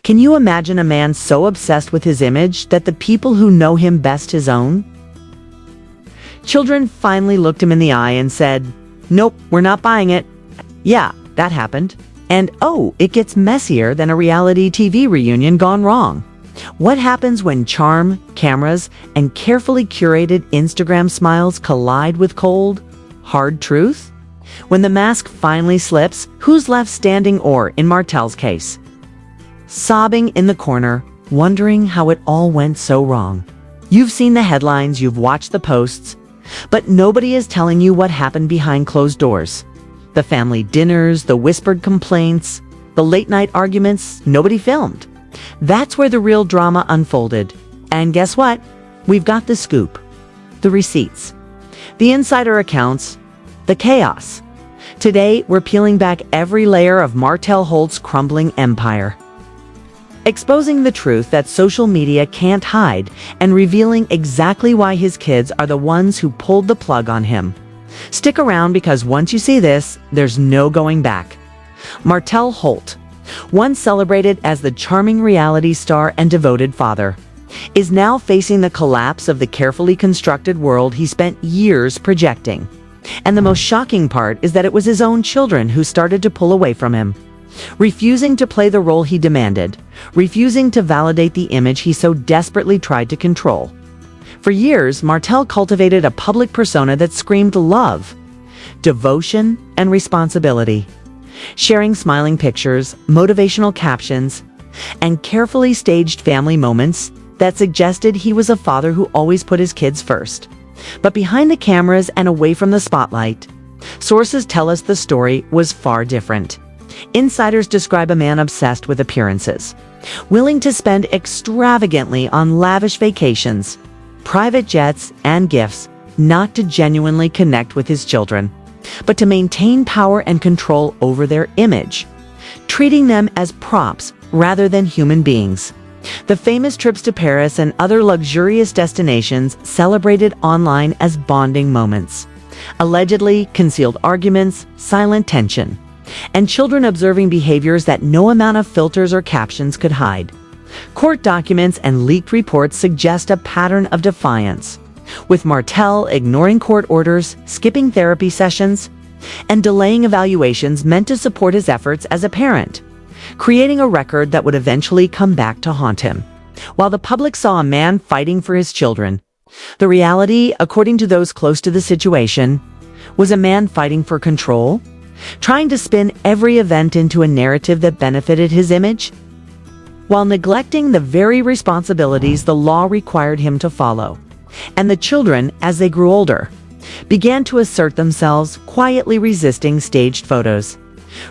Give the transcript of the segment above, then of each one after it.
Can you imagine a man so obsessed with his image that the people who know him best his own? Children finally looked him in the eye and said, "Nope, we're not buying it." Yeah, that happened. And oh, it gets messier than a reality TV reunion gone wrong. What happens when charm, cameras, and carefully curated Instagram smiles collide with cold, hard truth? When the mask finally slips, who's left standing, or, in Martell's case, sobbing in the corner, wondering how it all went so wrong? You've seen the headlines, you've watched the posts, but nobody is telling you what happened behind closed doors. The family dinners, the whispered complaints, the late-night arguments nobody filmed. That's where the real drama unfolded. And guess what? We've got the scoop, the receipts, the insider accounts, the chaos. Today, we're peeling back every layer of Martell Holt's crumbling empire, exposing the truth that social media can't hide and revealing exactly why his kids are the ones who pulled the plug on him. Stick around, because once you see this, there's no going back. Martell Holt, once celebrated as the charming reality star and devoted father, is now facing the collapse of the carefully constructed world he spent years projecting. And the most shocking part is that it was his own children who started to pull away from him, refusing to play the role he demanded, refusing to validate the image he so desperately tried to control. For years, Martell cultivated a public persona that screamed love, devotion, and responsibility, sharing smiling pictures, motivational captions, and carefully staged family moments that suggested he was a father who always put his kids first. But behind the cameras and away from the spotlight, sources tell us the story was far different. Insiders describe a man obsessed with appearances, willing to spend extravagantly on lavish vacations, private jets, and gifts, not to genuinely connect with his children, but to maintain power and control over their image, treating them as props rather than human beings. The famous trips to Paris and other luxurious destinations celebrated online as bonding moments, allegedly concealed arguments, silent tension, and children observing behaviors that no amount of filters or captions could hide. Court documents and leaked reports suggest a pattern of defiance, with Martell ignoring court orders, skipping therapy sessions, and delaying evaluations meant to support his efforts as a parent, creating a record that would eventually come back to haunt him. While the public saw a man fighting for his children, the reality, according to those close to the situation, was a man fighting for control, trying to spin every event into a narrative that benefited his image, while neglecting the very responsibilities the law required him to follow. And the children, as they grew older, began to assert themselves, quietly resisting staged photos,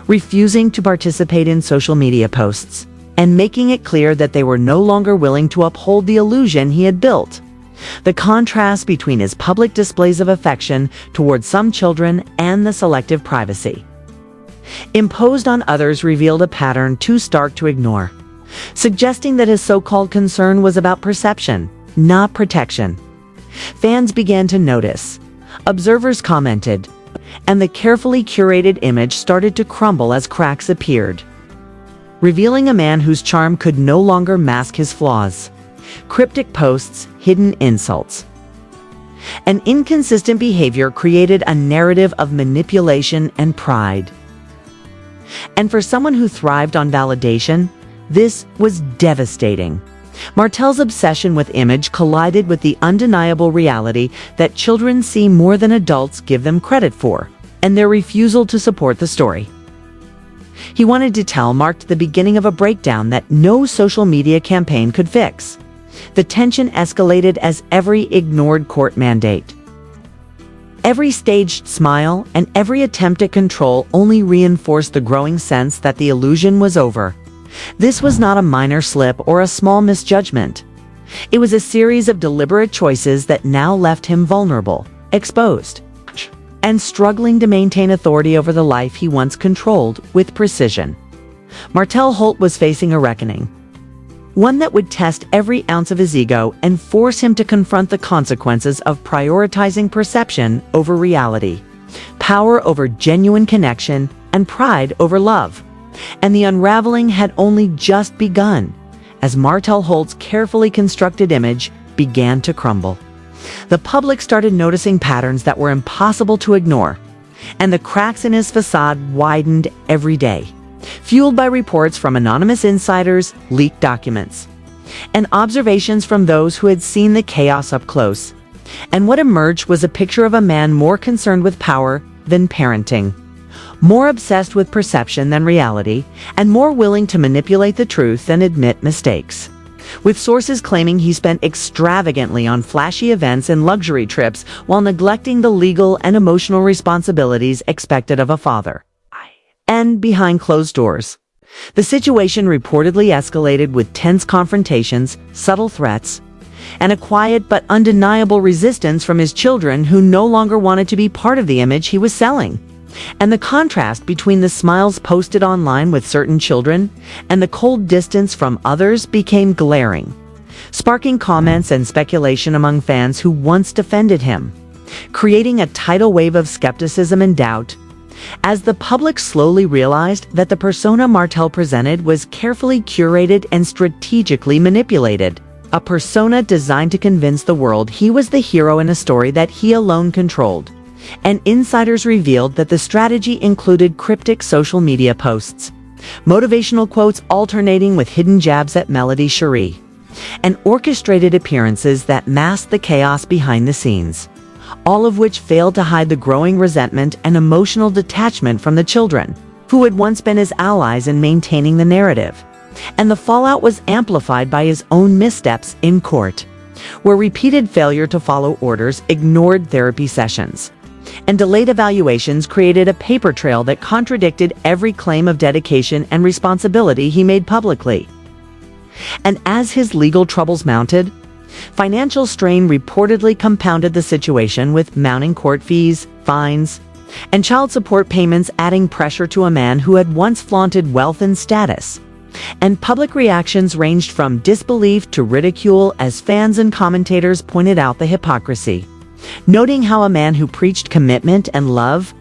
refusing to participate in social media posts, and making it clear that they were no longer willing to uphold the illusion he had built. The contrast between his public displays of affection towards some children and the selective privacy imposed on others revealed a pattern too stark to ignore, suggesting that his so-called concern was about perception, not protection. Fans began to notice, observers commented, and the carefully curated image started to crumble as cracks appeared, revealing a man whose charm could no longer mask his flaws. Cryptic posts, hidden insults, and inconsistent behavior created a narrative of manipulation and pride. And for someone who thrived on validation, this was devastating. Martell's obsession with image collided with the undeniable reality that children see more than adults give them credit for, and their refusal to support the story he wanted to tell marked the beginning of a breakdown that no social media campaign could fix. The tension escalated as every ignored court mandate, every staged smile, and every attempt at control only reinforced the growing sense that the illusion was over. This was not a minor slip or a small misjudgment. It was a series of deliberate choices that now left him vulnerable, exposed, and struggling to maintain authority over the life he once controlled with precision. Martell Holt was facing a reckoning, one that would test every ounce of his ego and force him to confront the consequences of prioritizing perception over reality, power over genuine connection, and pride over love. And the unraveling had only just begun, as Martell Holt's carefully constructed image began to crumble. The public started noticing patterns that were impossible to ignore, and the cracks in his facade widened every day, fueled by reports from anonymous insiders, leaked documents, and observations from those who had seen the chaos up close. And what emerged was a picture of a man more concerned with power than parenting, more obsessed with perception than reality, and more willing to manipulate the truth than admit mistakes. With sources claiming he spent extravagantly on flashy events and luxury trips while neglecting the legal and emotional responsibilities expected of a father. And behind closed doors, the situation reportedly escalated with tense confrontations, subtle threats, and a quiet but undeniable resistance from his children who no longer wanted to be part of the image he was selling. And the contrast between the smiles posted online with certain children and the cold distance from others became glaring, sparking comments and speculation among fans who once defended him, creating a tidal wave of skepticism and doubt. As the public slowly realized that the persona Martell presented was carefully curated and strategically manipulated, a persona designed to convince the world he was the hero in a story that he alone controlled. And insiders revealed that the strategy included cryptic social media posts, motivational quotes alternating with hidden jabs at Melody Cherie, and orchestrated appearances that masked the chaos behind the scenes, all of which failed to hide the growing resentment and emotional detachment from the children, who had once been his allies in maintaining the narrative. And the fallout was amplified by his own missteps in court, where repeated failure to follow orders, ignored therapy sessions, and delayed evaluations created a paper trail that contradicted every claim of dedication and responsibility he made publicly. And as his legal troubles mounted, financial strain reportedly compounded the situation, with mounting court fees, fines, and child support payments adding pressure to a man who had once flaunted wealth and status. And public reactions ranged from disbelief to ridicule as fans and commentators pointed out the hypocrisy, noting how a man who preached commitment and love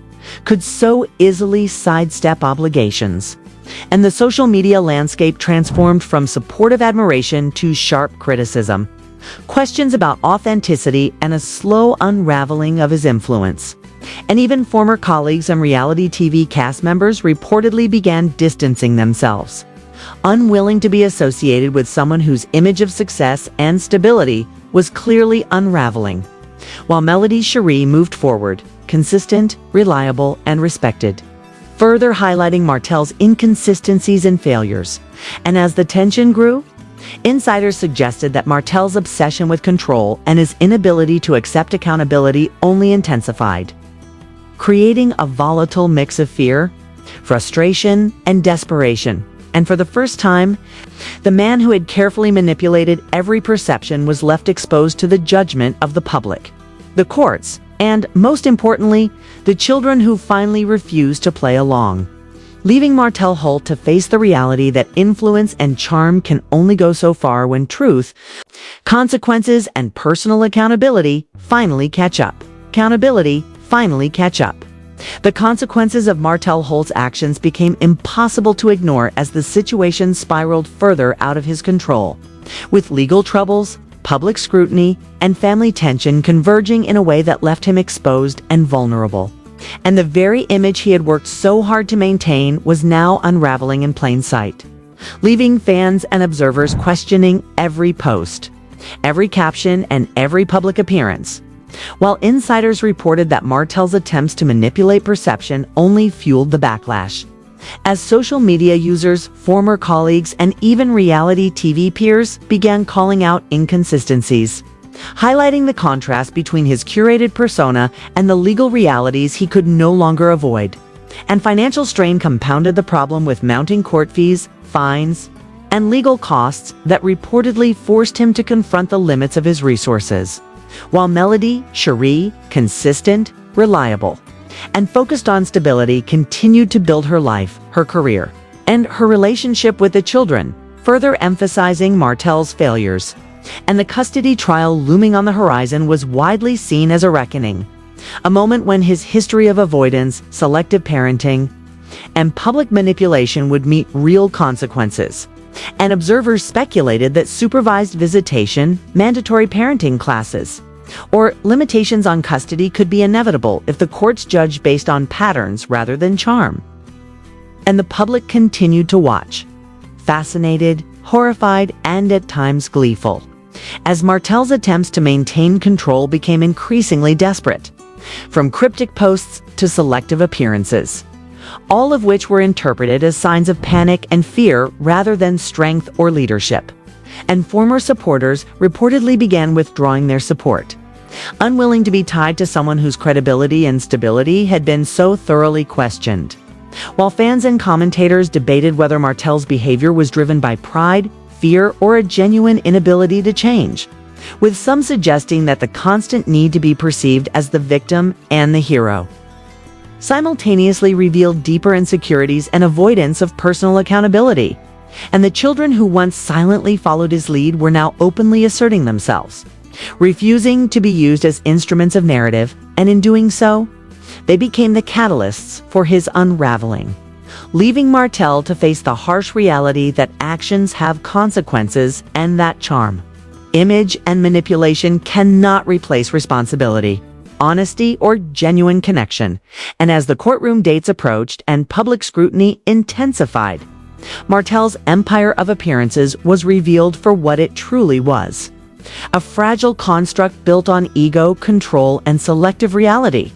could so easily sidestep obligations. And the social media landscape transformed from supportive admiration to sharp criticism, questions about authenticity, and a slow unraveling of his influence. And even former colleagues and reality TV cast members reportedly began distancing themselves, unwilling to be associated with someone whose image of success and stability was clearly unraveling, while Melody Cherie moved forward, consistent, reliable, and respected, further highlighting Martell's inconsistencies and failures. And as the tension grew, insiders suggested that Martell's obsession with control and his inability to accept accountability only intensified, creating a volatile mix of fear, frustration, and desperation. And for the first time, the man who had carefully manipulated every perception was left exposed to the judgment of the public, the courts, and, most importantly, the children who finally refused to play along, leaving Martell Holt to face the reality that influence and charm can only go so far when truth, consequences, and personal accountability finally catch up. The consequences of Martell Holt's actions became impossible to ignore as the situation spiraled further out of his control, with legal troubles, public scrutiny, and family tension converging in a way that left him exposed and vulnerable. And the very image he had worked so hard to maintain was now unraveling in plain sight, leaving fans and observers questioning every post, every caption, and every public appearance. While insiders reported that Martell's attempts to manipulate perception only fueled the backlash, as social media users, former colleagues, and even reality TV peers began calling out inconsistencies, highlighting the contrast between his curated persona and the legal realities he could no longer avoid. And financial strain compounded the problem, with mounting court fees, fines, and legal costs that reportedly forced him to confront the limits of his resources. While Melody Cherie, consistent, reliable, and focused on stability, continued to build her life, her career, and her relationship with the children, further emphasizing Martell's failures. And the custody trial looming on the horizon was widely seen as a reckoning, a moment when his history of avoidance, selective parenting, and public manipulation would meet real consequences. And observers speculated that supervised visitation, mandatory parenting classes, or limitations on custody could be inevitable if the courts judged based on patterns rather than charm. And the public continued to watch, fascinated, horrified, and at times gleeful, as Martell's attempts to maintain control became increasingly desperate, from cryptic posts to selective appearances, all of which were interpreted as signs of panic and fear rather than strength or leadership. And former supporters reportedly began withdrawing their support, unwilling to be tied to someone whose credibility and stability had been so thoroughly questioned. While fans and commentators debated whether Martell's behavior was driven by pride, fear, or a genuine inability to change, with some suggesting that the constant need to be perceived as the victim and the hero simultaneously revealed deeper insecurities and avoidance of personal accountability. And the children who once silently followed his lead were now openly asserting themselves, refusing to be used as instruments of narrative, and in doing so, they became the catalysts for his unraveling, leaving Martell to face the harsh reality that actions have consequences and that charm, image, and manipulation cannot replace responsibility, honesty, or genuine connection. And as the courtroom dates approached and public scrutiny intensified, Martell's empire of appearances was revealed for what it truly was: a fragile construct built on ego, control, and selective reality.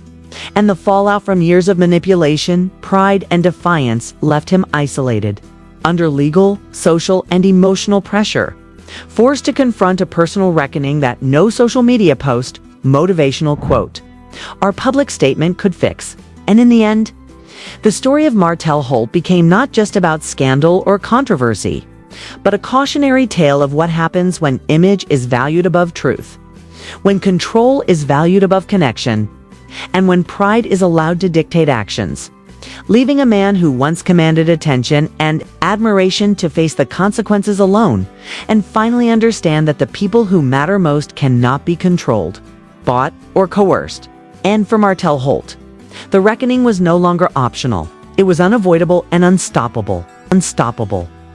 And the fallout from years of manipulation, pride, and defiance left him isolated, under legal, social, and emotional pressure, forced to confront a personal reckoning that no social media post, motivational quote, or public statement could fix. And in the end, the story of Martell Holt became not just about scandal or controversy, but a cautionary tale of what happens when image is valued above truth, when control is valued above connection, and when pride is allowed to dictate actions, leaving a man who once commanded attention and admiration to face the consequences alone, and finally understand that the people who matter most cannot be controlled, bought, or coerced. And for Martell Holt, the reckoning was no longer optional. It was unavoidable and unstoppable.